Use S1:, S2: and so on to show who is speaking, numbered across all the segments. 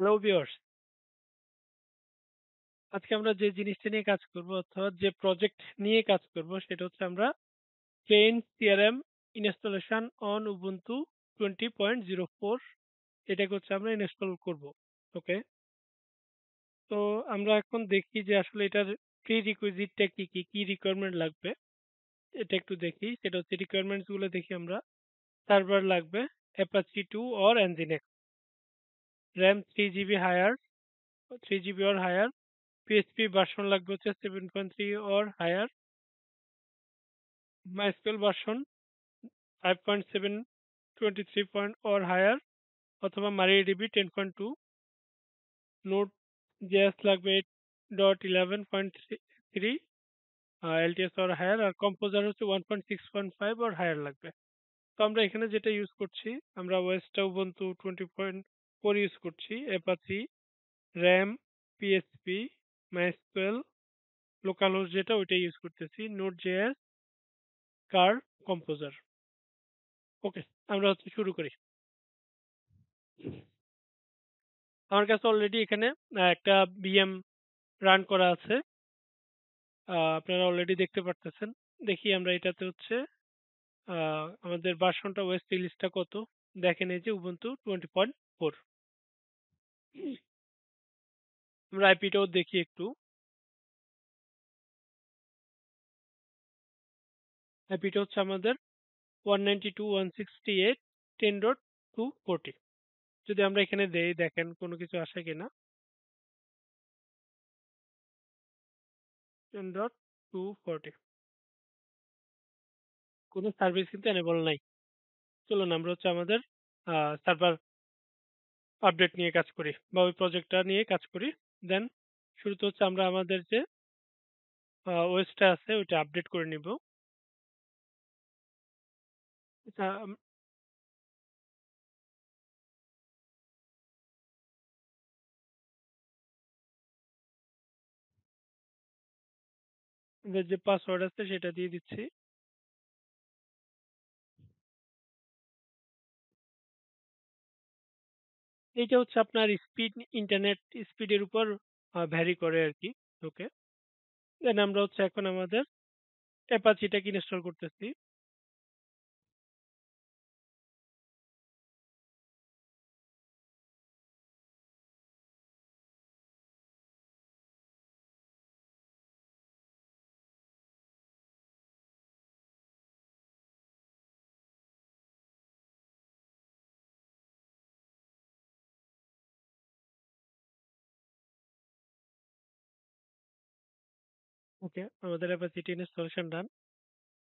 S1: Hello viewers, আজকে আমরা যে জিনিসটা নিয়ে কাজ করব অর্থাৎ যে প্রজেক্ট নিয়ে কাজ করব সেটা হচ্ছে আমরা plain CRM installation on Ubuntu 20.04 এটাকে হচ্ছে আমরা ইনস্টল করব। ওকে, তো আমরা এখন দেখি যে আসলে এটার প্রি রিকুইজিটটা কি কি কি রিকোয়ারমেন্ট লাগবে। এটা একটু দেখি, সেটা হচ্ছে রিকোয়ারমেন্টস গুলো দেখি আমরা। সার্ভার লাগবে Apache 2 or Nginx, RAM 3 GB higher, 3 GB or higher, PHP version লাগবে হচ্ছে 7.3 or higher, MySQL version 5.7 23 point or higher অথবা MariaDB 10.2, নোড জেএস লাগবে 8.11.3 এলটিএস or higher, আর কম্পোজার হচ্ছে 1.6.5 or higher লাগবে। তো আমরা এখানে যেটা ইউজ করছি, আমরা ওয়েস্টা উবুন্টু 20.4 ইউজ করছি, Apache, RAM, PSP, MySQL, local host যেটা ওইটা ইউজ করতেছি, নোড জেএস, কার, কম্পোজার। ওকে, আমরা হচ্ছে শুরু করি। আমার কাছে অলরেডি এখানে একটা বিএম রান করা আছে। আপনারা অলরেডি দেখতে পারতেছেন। দেখি আমরা এটাতে হচ্ছে আমাদের ভার্সনটা ওয়েস্ট রিলিজটা কত। দেখেন এই যে উবুন্টু 20.4। আমরা আইপিটাও দেখি একটু। আইপিটা হচ্ছে আমাদের 192.168 10.240। যদি আমরা এখানে দেই, দেখেন কোনো কিছু আসে কিনা। 10.240 কোনো সার্ভিস কিন্তু এনেবল নাই। চলুন আমরা হচ্ছে আমাদের সার্ভার আপডেট নিয়ে কাজ করি বা ওই প্রজেক্টটা নিয়ে কাজ করি। দেন শুরুতে হচ্ছে আমরা আমাদের যে ওএসটা আছে ওইটা আপডেট করে নিব। আচ্ছা, আমাদের যে পাসওয়ার্ড আছে সেটা দিয়ে দিচ্ছি। এইটা হচ্ছে আপনার স্পিড, ইন্টারনেট স্পিডের উপর ভ্যারি করে আর কি। ওকে, দেন আমরা হচ্ছে এখন আমাদের অ্যাপাচিটাকে ইনস্টল করতেছি। ওকে, আমাদের অ্যাপাচিটি ইনস্টলেশন ডান।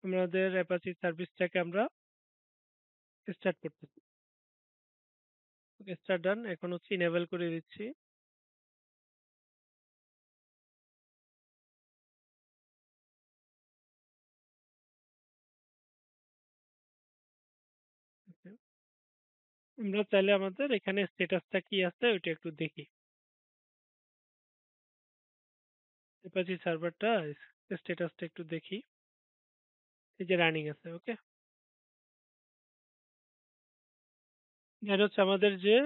S1: আমাদের অ্যাপাচি সার্ভিসটাকে আমরা স্টার্ট করতেছি। ওকে, স্টার্ট ডান। এখন হচ্ছে ইনেবল করে দিচ্ছি। ওকে, আমরা চাইলে আমাদের এখানে স্ট্যাটাসটা কি আছে ওইটা একটু দেখি। অ্যাপাচি সার্ভারটা স্ট্যাটাসটা একটু দেখি। এই যে রানিং আছে। ওকে, এটা হচ্ছে আমাদের যে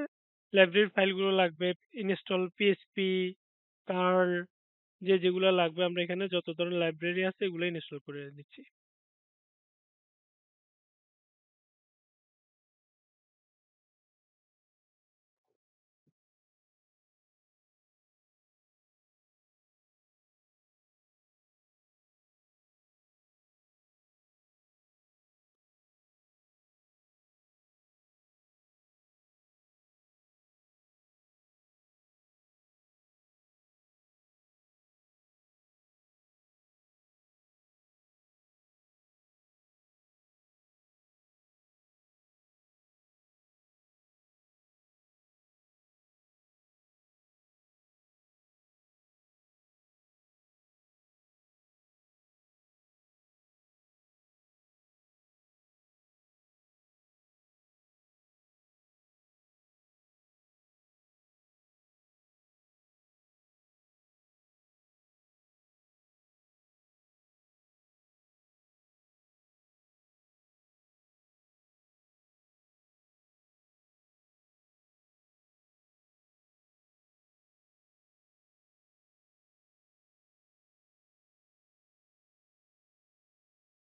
S1: লাইব্রেরির ফাইলগুলো লাগবে, ইনস্টল পিএইচপি, কার্ল, যেগুলো লাগবে আমরা এখানে যত ধরনের লাইব্রেরি আছে এগুলো ইনস্টল করে নিচ্ছি।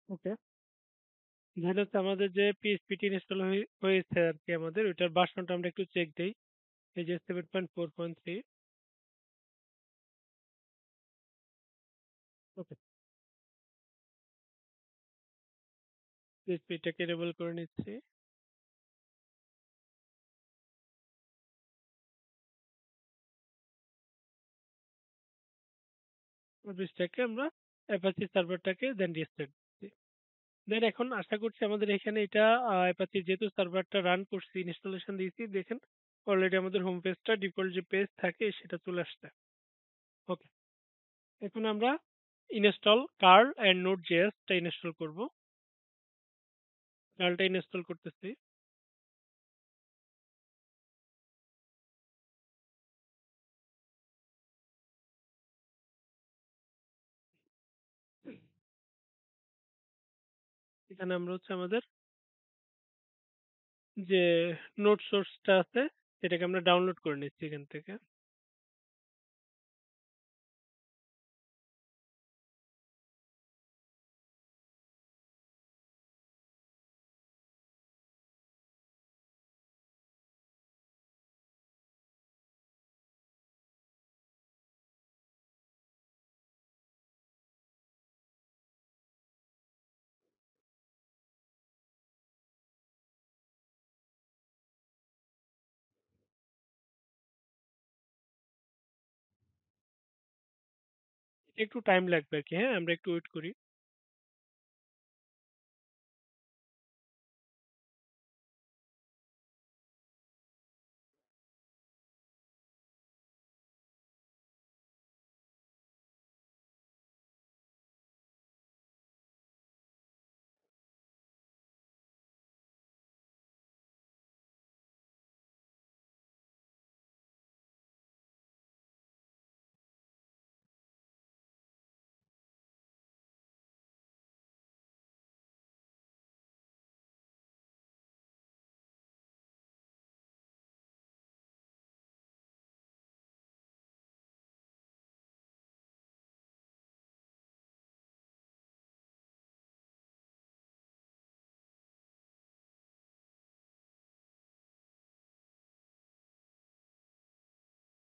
S1: ওকে। দেন হচ্ছে আমাদের যে PHP ইনস্টল হয়েছে আরকি আমাদের ওইটার ভার্সনটা আমরা একটু চেক দেই। এই যে 7.4.3। ওকে। PHP টাকে enable করে নিচ্ছি। অফিসটাকে আমরা Apache সার্ভারটাকে দেন রিস্টার্ট দিচ্ছি। দেন এখন আশা করছি আমাদের এখানে এটা Apache যেহেতু সার্ভারটা রান করছি, ইনস্টলেশন দিয়েছি, দেখেন অলরেডি আমাদের হোম পেজটা ডিফল্ট যে পেজ থাকে সেটা চলে আসছে। ওকে। এখন আমরা ইনস্টল কার্ল অ্যান্ড নোড.js টা ইনস্টল করব। কার্লটা ইনস্টল করতেছি। এখানে আমরা হচ্ছে আমাদের যে নোড সোর্সটা আছে সেটাকে আমরা ডাউনলোড করে নিচ্ছি এখান থেকে। একটু টাইম লাগবে আরকি, হ্যাঁ? আমরা একটু ওয়েট করি।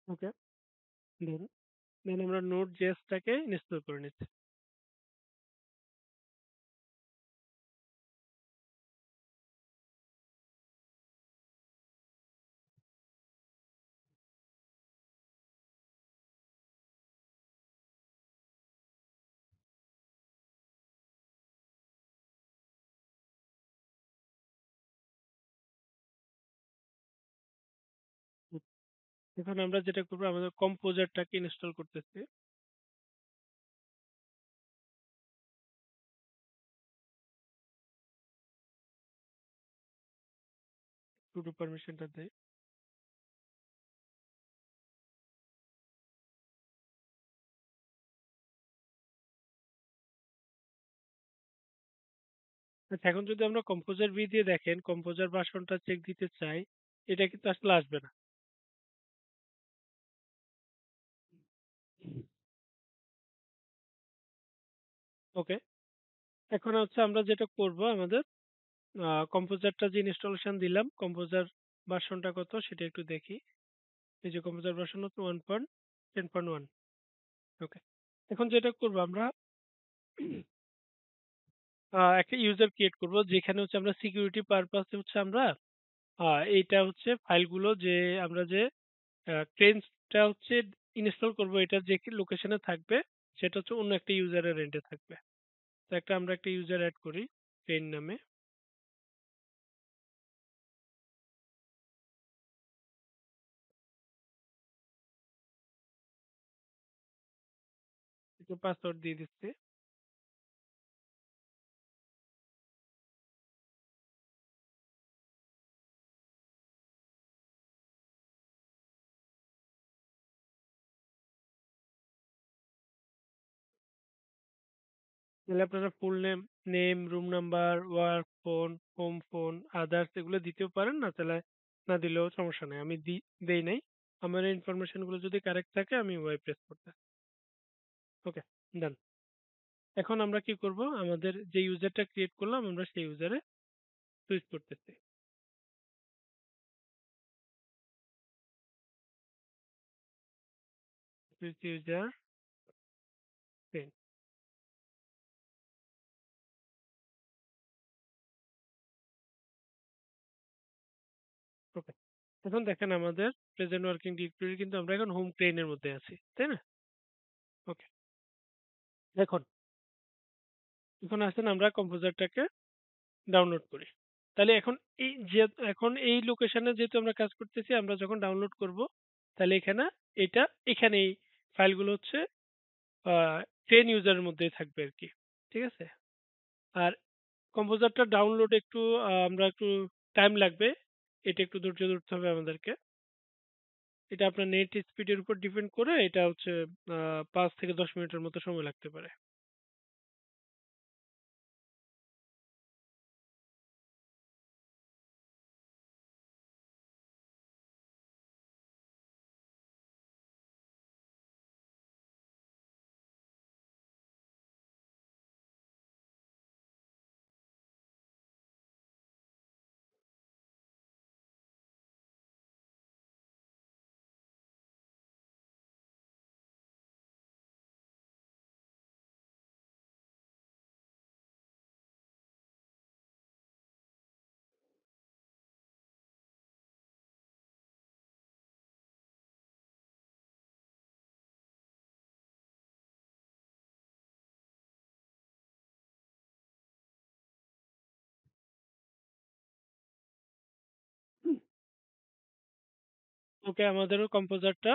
S1: ওকে। দেন দেন আমরা নোড.js টাকে ইনস্টল করে নিচ্ছি। হুম, এখন আমরা যেটা করবো আমাদের কম্পোজারটাকে ইনস্টল করতেছি। sudo পারমিশনটা দেই। আচ্ছা, এখন যদি আমরা কম্পোজার ভি দিয়ে দেখেন কম্পোজার ভার্সনটা চেক দিতে চাই, এটা কিন্তু আসলে আসবে না। ওকে। এখন হচ্ছে আমরা যেটা করব আমাদের কম্পোজারটা যে ইনস্টলেশন দিলাম, কম্পোজার ভার্সনটা কত সেটা একটু দেখি। এই যে কম্পোজার ভার্সন হচ্ছে 1.10.1। ওকে। এখন যেটা করব আমরা একটা ইউজার ক্রিয়েট করব যেখানে হচ্ছে আমরা সিকিউরিটি পারপাসে হচ্ছে আমরা এইটা হচ্ছে ফাইলগুলো যে আমরা যে ট্রেনটা হচ্ছে ইনস্টল করব এটা যে লোকেশনে থাকবে সেটা হচ্ছে অন্য একটা ইউজারের রেন্টে থাকবে। তো আমরা একটা ইউজার অ্যাড করি ট্রেন নামে। একটু পাসওয়ার্ড দিয়ে দিচ্ছি। তাহলে আপনারা full name, room number, work phone, home phone, others এগুলো দিতেও পারেন, না তাহলে না দিলেও সমস্যা নাই। আমি দেই নাই। আমার এই ইনফরমেশন গুলো যদি কারেক্ট থাকে আমি ওয়াই প্রেস করতে। ওকে, ডান। এখন আমরা কি করব? আমাদের যে ইউজারটা ক্রিয়েট করলাম আমরা সেই ইউজারে সুইচ করতেছি। Switch user change. ওকে। এখন দেখেন আমাদের প্রেজেন্ট ওয়ার্কিং ডিরেক্টরি কিন্তু আমরা এখন হোম ক্রেনের মধ্যে আছি। তাই না? ওকে। এখন এখন আসেন আমরা কম্পোজারটাকে ডাউনলোড করি। তাহলে এখন এই যে এখন এই লোকেশনে যেহেতু আমরা কাজ করতেছি আমরা যখন ডাউনলোড করব তাহলে এখানে এটা এখানে এই ফাইলগুলো হচ্ছে 10 ইউজারের মধ্যেই থাকবে আরকি। ঠিক আছে? আর কম্পোজারটা ডাউনলোড একটু আমরা একটু টাইম লাগবে। এটা একটু ধৈর্য ধরতে হবে আমাদেরকে। এটা আপনার নেট স্পিডের উপর ডিপেন্ড করে এটা হচ্ছে ৫ থেকে ১০ মিনিটের মতো সময় লাগতে পারে। ওকে আমাদেরও কম্পোজারটা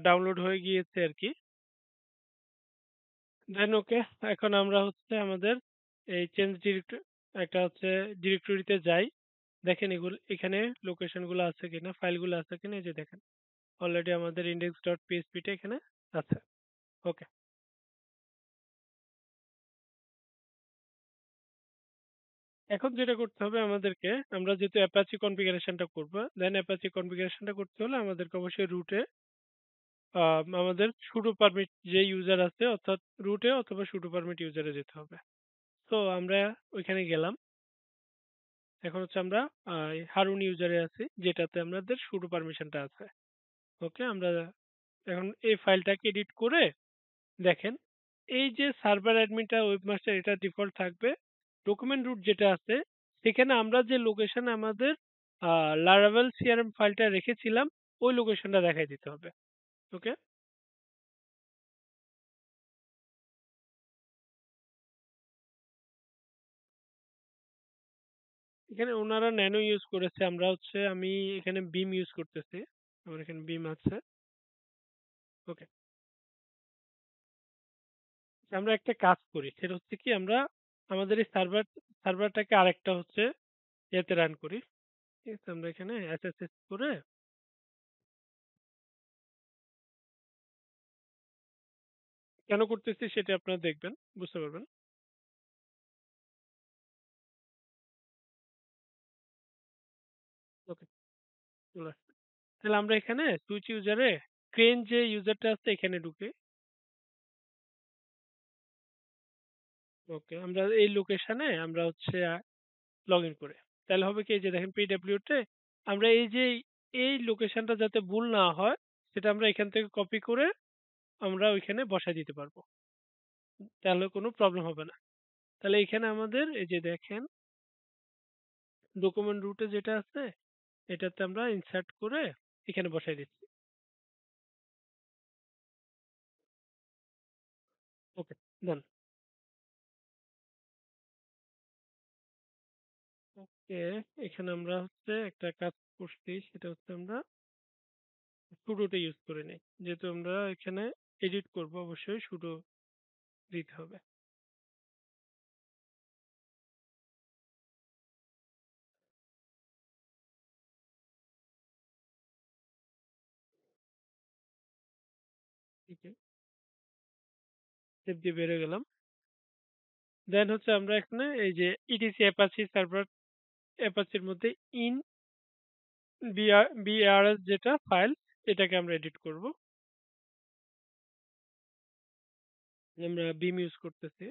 S1: ডাউনলোড হয়ে গিয়েছে আরকি। দেন ওকে এখন আমরা হচ্ছে আমাদের এই চেঞ্জ ডিরেক্টরি একটা হচ্ছে ডিরেক্টরিতে যাই। দেখেন এখানে লোকেশন গুলো আছে কিনা, ফাইল গুলো আছে কিনা এই যে দেখেন। অলরেডি আমাদের index.php টা এখানে আছে। ওকে। এখন যেটা করতে হবে আমাদেরকে আমরা যেহেতু অ্যাপাচি কনফিগারেশনটা করব, দেন অ্যাপাচি কনফিগারেশনটা করতে হলে আমাদেরকে অবশ্যই রুটে আমাদের sudo পারমিট যে ইউজার আছে অর্থাৎ রুটে অথবা sudo পারমিট ইউজারে যেতে হবে। তো আমরা ওইখানে গেলাম। এখন হচ্ছে আমরা হারুন ইউজারে আছি যেটাতে আমাদের sudo পারমিশনটা আছে। ওকে আমরা এখন এই ফাইলটাকে এডিট করে দেখেন এই যে সার্ভার অ্যাডমিনটা ওয়েবমাস্টার এটা ডিফল্ট থাকবে। ডকুমেন্ট রুট যেটা আছে সেখানে আমরা যে লোকেশনে আমাদের লারাভেল সিআরএম ফাইলটা রেখেছিলাম ওই লোকেশনটা দেখাই দিতে হবে। ওকে। এখানে ওনারা ন্যানো ইউজ করেছে আমরা হচ্ছে আমি এখানে বিম ইউজ করতেছি। আমার এখানে বিম আছে। ওকে। আমরা একটা কাজ করি সেটা হচ্ছে কি আমরা আমাদের এই সার্ভারটাকে আরেকটা হচ্ছে ইয়েতে রান করি। ঠিক আছে? আমরা এখানে এসএসএস করে কেন করতেছি সেটা আপনারা দেখবেন, বুঝতে পারবেন। ওকে, চলে আসছে। তাহলে আমরা এখানে সুইচ ইউজারে ক্রেন যে ইউজারটা আছে এখানে ঢুকে ওকে আমরা এই লোকেশনে আমরা হচ্ছে লগ ইন করে তাহলে হবে কি এই যে দেখেন পিডব্লিউ তে আমরা এই যে এই লোকেশনটা যাতে ভুল না হয় সেটা আমরা এখান থেকে কপি করে আমরা ওইখানে বসায় দিতে পারবো। তাহলে কোনো প্রবলেম হবে না। তাহলে এখানে আমাদের এই যে দেখেন ডকুমেন্ট রুটে যেটা আছে এটাতে আমরা ইনসার্ট করে এখানে বসাই দিচ্ছি। ওকে, ডান। ওকে, এখানে আমরা হচ্ছে একটা কাজ করছি সেটা হচ্ছে আমরা সুডোটা ইউজ করে নিই। যেহেতু আমরা এখানে এডিট করব অবশ্যই সুডো দিতে হবে। ঠিক আছে, সেভ দিয়ে বেরিয়ে গেলাম। দেন হচ্ছে আমরা এখানে এই যে ইটিসি অ্যাপাচি সার্ভার অ্যাপাচির মধ্যে ইন বিআরএস যেটা ফাইল এটাকে আমরা এডিট করব। আমরা বিম ইউজ করতেছি।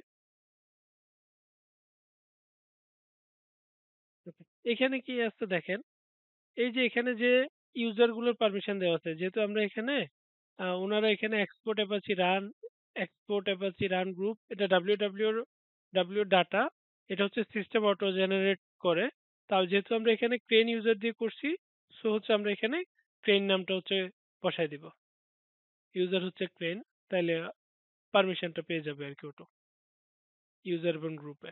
S1: এখানে কি আছে দেখেন, এই যে এখানে যে ইউজার গুলোর পারমিশন দেওয়া আছে, যেহেতু আমরা এখানে ওনারা এখানে এক্সপোর্ট অ্যাপাচি রান গ্রুপ, এটা ডাব্লিউ ডাটা, এটা হচ্ছে সিস্টেম অটো জেনারেট করে। তাও যেহেতু আমরা এখানে ক্রেন ইউজার দিয়ে করছি, সো হচ্ছে আমরা এখানে ক্রেন নামটা হচ্ছে বসাই দিব। ইউজার হচ্ছে ক্রেন, তাইলে পারমিশনটা পেয়ে যাবে আর কি ওটা ইউজার এবং গ্রুপে।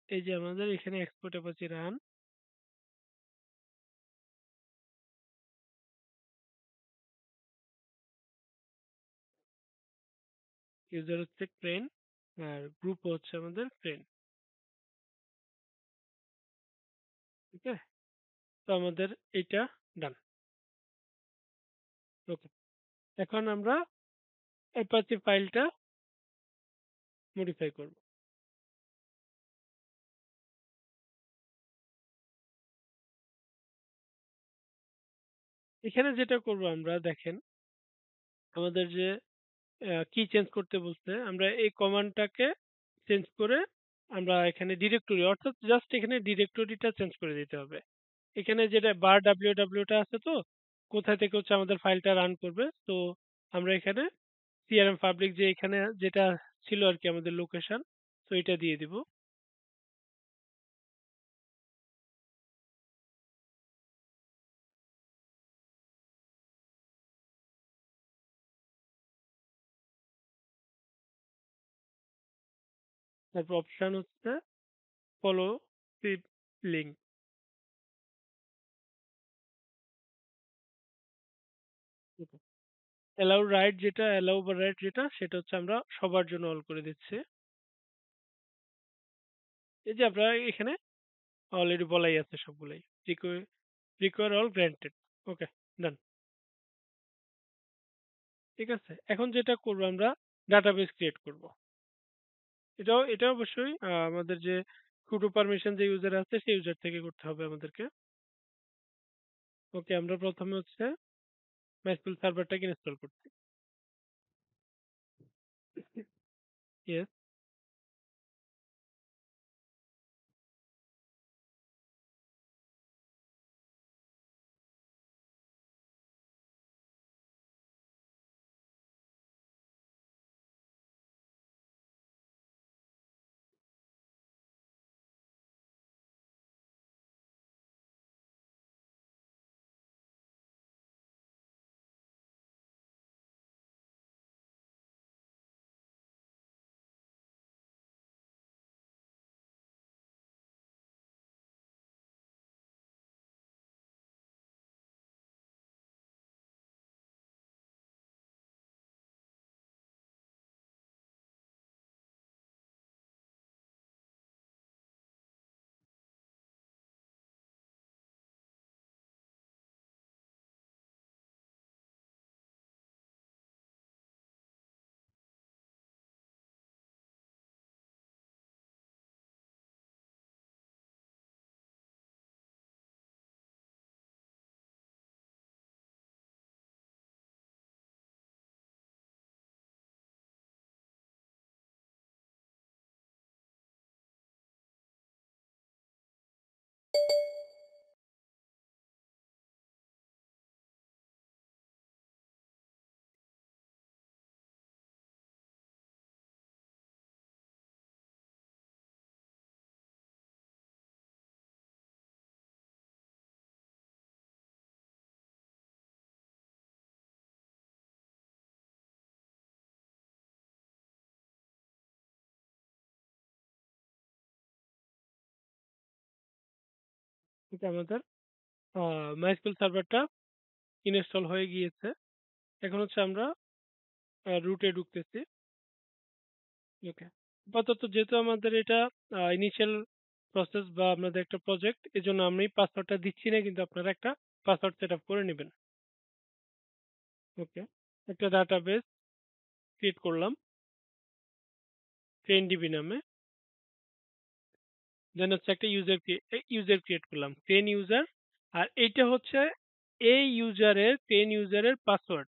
S1: এই যে আমাদের এখানে এক্সপোর্ট অ্যাপাচি রান, ইউজার হচ্ছে ক্রেন আর গ্রুপ হচ্ছে আমাদের ক্রেন। ঠিক আছে, তো আমাদের এইটা ডান। ওকে, এখন আমরা অ্যাপাচি ফাইলটা মডিফাই করব। এখানে যেটা করব আমরা দেখেন, আমাদের যে কি চেঞ্জ করতে বলছে, আমরা এই কমান্ডটাকে চেঞ্জ করে আমরা এখানে ডিরেক্টরি, অর্থাৎ জাস্ট এখানে ডিরেক্টরিটা চেঞ্জ করে দিতে হবে। এখানে যেটা বার ডাব্লিউটা আছে, তো কোথা থেকে হচ্ছে আমাদের ফাইলটা রান করবে, তো আমরা এখানে সিআরএম পাবলিক যে এখানে যেটা ছিল আর কি আমাদের লোকেশন, তো এটা দিয়ে দিব। তারপর অপশন হচ্ছে ফলো সিপ লিঙ্ক। অ্যালাউ বা রাইট যেটা, সেটা হচ্ছে আমরা সবার জন্য অল করে দিচ্ছি। এই যে আমরা এখানে অলরেডি বলাই আছে সবগুলাই, রিকোয়ার অল গ্র্যান্টেড। ওকে, ডান। ঠিক আছে, এখন যেটা করবো আমরা ডাটাবেস ক্রিয়েট করব। এটা অবশ্যই আমাদের যে সুডো পারমিশন যে ইউজার আছে সেই ইউজার থেকে করতে হবে আমাদেরকে। ওকে, আমরা প্রথমে হচ্ছে মাইস্কুল সার্ভারটাকে ইনস্টল করছি। ইয়েস, এটা আমাদের মাইস্কুল সার্ভারটা ইনস্টল হয়ে গিয়েছে। এখন হচ্ছে আমরা রুটে ঢুকতেছি। ওকে, আপাতত যেহেতু আমাদের এটা ইনিশিয়াল প্রসেস বা আমাদের একটা প্রজেক্ট, এই জন্য আমি পাসওয়ার্ডটা দিচ্ছি না, কিন্তু আপনারা একটা পাসওয়ার্ড সেট আপ করে নেবেন। ওকে, একটা ডাটাবেস ক্রিয়েট করলাম ট্রেনডিবি নামে। দেন হচ্ছে একটা ইউজার ক্রিয়েট করলাম ট্রেন ইউজার। আর এইটা হচ্ছে এই ইউজারের ট্রেন ইউজারের পাসওয়ার্ড।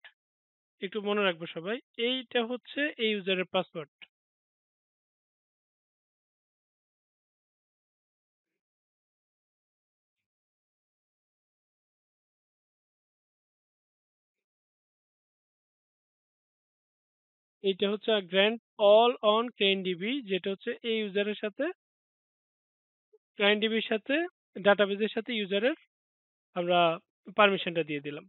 S1: একটু মনে রাখবো সবাই। এইটা হচ্ছে এই ইউজারের পাসওয়ার্ড। এইটা হচ্ছে গ্র্যান্ট অল অন ক্রেনডিবি, যেটা হচ্ছে এই ইউজারের সাথে ক্রাইমডিবির সাথে ডাটাবেজের সাথে ইউজারের আমরা পারমিশনটা দিয়ে দিলাম।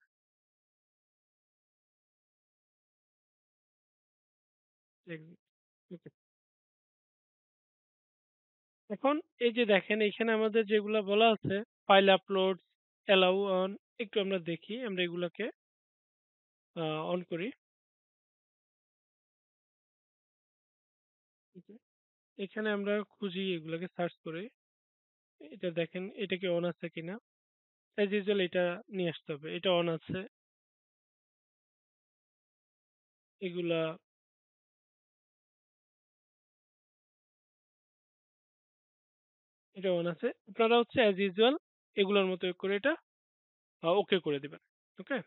S1: ওকে। এখন এই যে দেখেন এখানে আমাদের যেগুলা বলা আছে, ফাইল আপলোড, অ্যালাউ অন, একটু আমরা দেখি, আমরা এগুলাকে অন করি। ওকে। এখানে আমরা খুঁজি, এগুলাকে সার্চ করে এটা দেখেন এটা কি অন আছে কিনা। অ্যাজ ইউজুয়াল এটা নিয়ে আসতে হবে, এটা অন আছে, এগুলা এটা অন আছে। আপনারা হচ্ছে অ্যাজ ইউজুয়াল এগুলোর মতো করে এটা ওকে করে দিবেন। ওকে।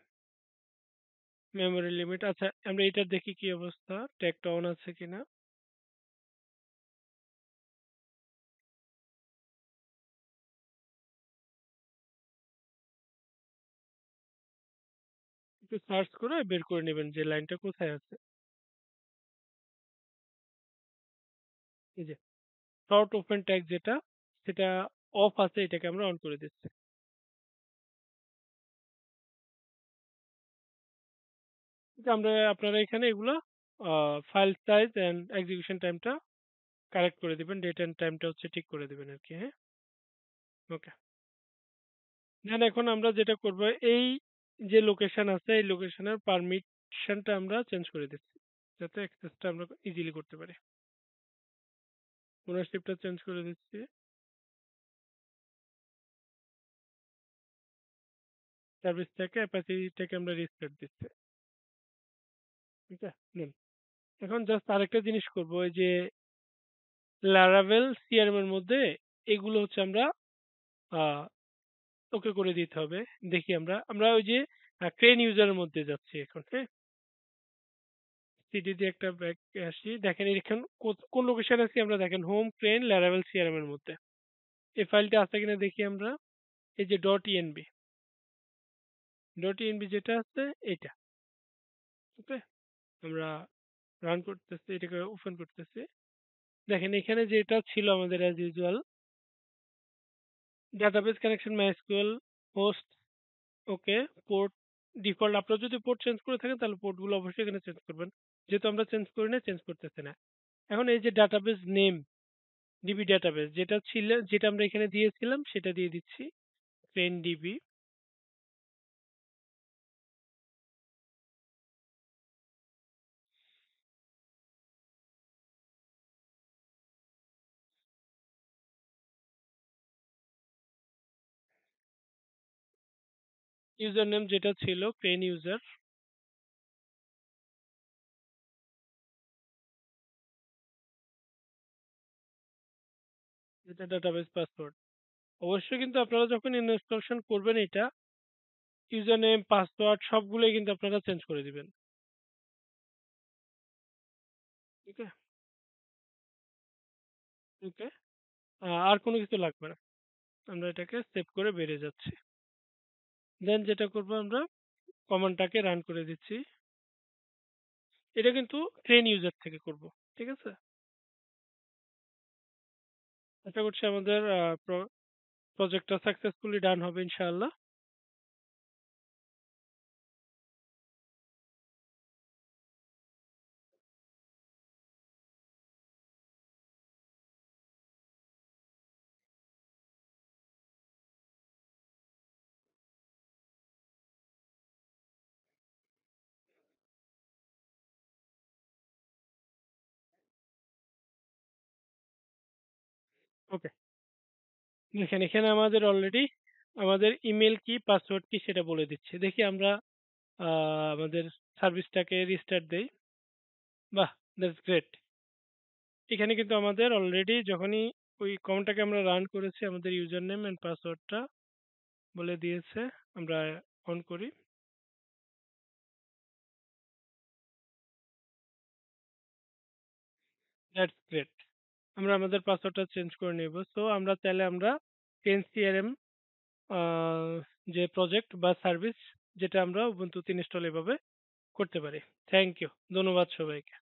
S1: মেমোরি লিমিট, আচ্ছা আমরা এটা দেখি কি অবস্থা, ট্যাগটা অন আছে কিনা। একটু সার্চ করে বের করে নেবেন যে লাইনটা কোথায় আছে। এই যে শর্ট ওপেন ট্যাগ যেটা, সেটা অফ আছে, এটাকে আমরা অন করে দিচ্ছি। এটা আমরা আপনারা এখানে এগুলা ফাইল সাইজ এন্ড এক্সিকিউশন টাইমটা কারেক্ট করে দিবেন, ডেট এন্ড টাইমটা হচ্ছে ঠিক করে দিবেন আর কি। হ্যাঁ। ওকে। দেন এখন আমরা যেটা করব, এই যে লোকেশন আছে এই লোকেশনের পারমিশনটা আমরা চেঞ্জ করে দিচ্ছি, যাতে অ্যাক্সেসটা আমরা ইজিলি করতে পারি। ওনারশিপটা চেঞ্জ করে দিচ্ছি। সার্ভিসটাকে অ্যাপাচিটাকে আমরা রিস্টার্ট দিচ্ছি। ঠিক আছে, নিন। এখন জাস্ট আরেকটা জিনিস করব, ওই যে লারাভেল সিআরএম এর মধ্যে এগুলো হচ্ছে আমরা ওকে করে দিতে হবে। দেখি আমরা আমরা ওই যে ক্রেন ইউজারের মধ্যে যাচ্ছি এখন। হ্যাঁ। সিডি দিয়ে একটা ব্যাক আসি, দেখেন এখন কোন লোকেশন আছি আমরা, দেখেন হোম ক্রেন লারাভেল সিআরএম এর মধ্যে এই ফাইলটা আছে কিনা দেখি আমরা। এই যে .env, .env যেটা আছে এটা। ওকে। আমরা রান করতেছি, এটাকে ওপেন করতেছি। দেখেন এখানে যেটা ছিল আমাদের as usual, database connection MySQL host. Okay. Port default, আপনারা যদি পোর্ট চেঞ্জ করে থাকেন তাহলে পোর্টগুলো অবশ্যই এখানে চেঞ্জ করবেন, যেহেতু আমরা চেঞ্জ করি না, চেঞ্জ করতেছি না। এখন এই যে ডাটাবেস নেম, ডিবি ডাটাবেস যেটা ছিল, যেটা আমরা এখানে দিয়েছিলাম সেটা দিয়ে দিচ্ছি, প্লেন ডিবি। ইউজার নেম যেটা ছিল প্লেন ইউজার, যেটা ডাটাবেস পাসওয়ার্ড। অবশ্যই কিন্তু আপনারা যখন ইনস্টলেশন করবেন এটা, ইউজার নেম পাসওয়ার্ড সবগুলোই কিন্তু আপনারা চেঞ্জ করে দিবেন। ঠিক আছে। ওকে। আর কোনো কিছু লাগবে না, আমরা এটাকে সেভ করে বেরিয়ে যাচ্ছি। দেন যেটা করব আমরা, কমান্ডটাকে রান করে দিচ্ছি। এটা কিন্তু ট্রেন ইউজার থেকে করব। ঠিক আছে। আশা করছি আমাদের প্রজেক্টটা সাকসেসফুলি ডান হবে ইনশাআল্লাহ। ওকে। দেখেন এখানে আমাদের অলরেডি আমাদের ইমেল কি পাসওয়ার্ড কি সেটা বলে দিচ্ছে। দেখি আমরা আমাদের সার্ভিসটাকে রিস্টার্ট দেই। বাহ, দ্যাটস গ্রেট। এখানে কিন্তু আমাদের অলরেডি যখনই ওই কমান্ডটাকে আমরা রান করেছি, আমাদের ইউজার নেম এন্ড পাসওয়ার্ডটা বলে দিয়েছে। আমরা অন করি। That's great. আমরা আমাদের পাসওয়ার্ডটা চেঞ্জ করে নিব। সো আমরা চাইলে আমরা চেঞ্জ সিআরএম আ যে প্রজেক্ট বা সার্ভিস যেটা আমরা Ubuntu তে ইনস্টল এভাবে করতে পারি। Thank you. ধন্যবাদ সবাইকে।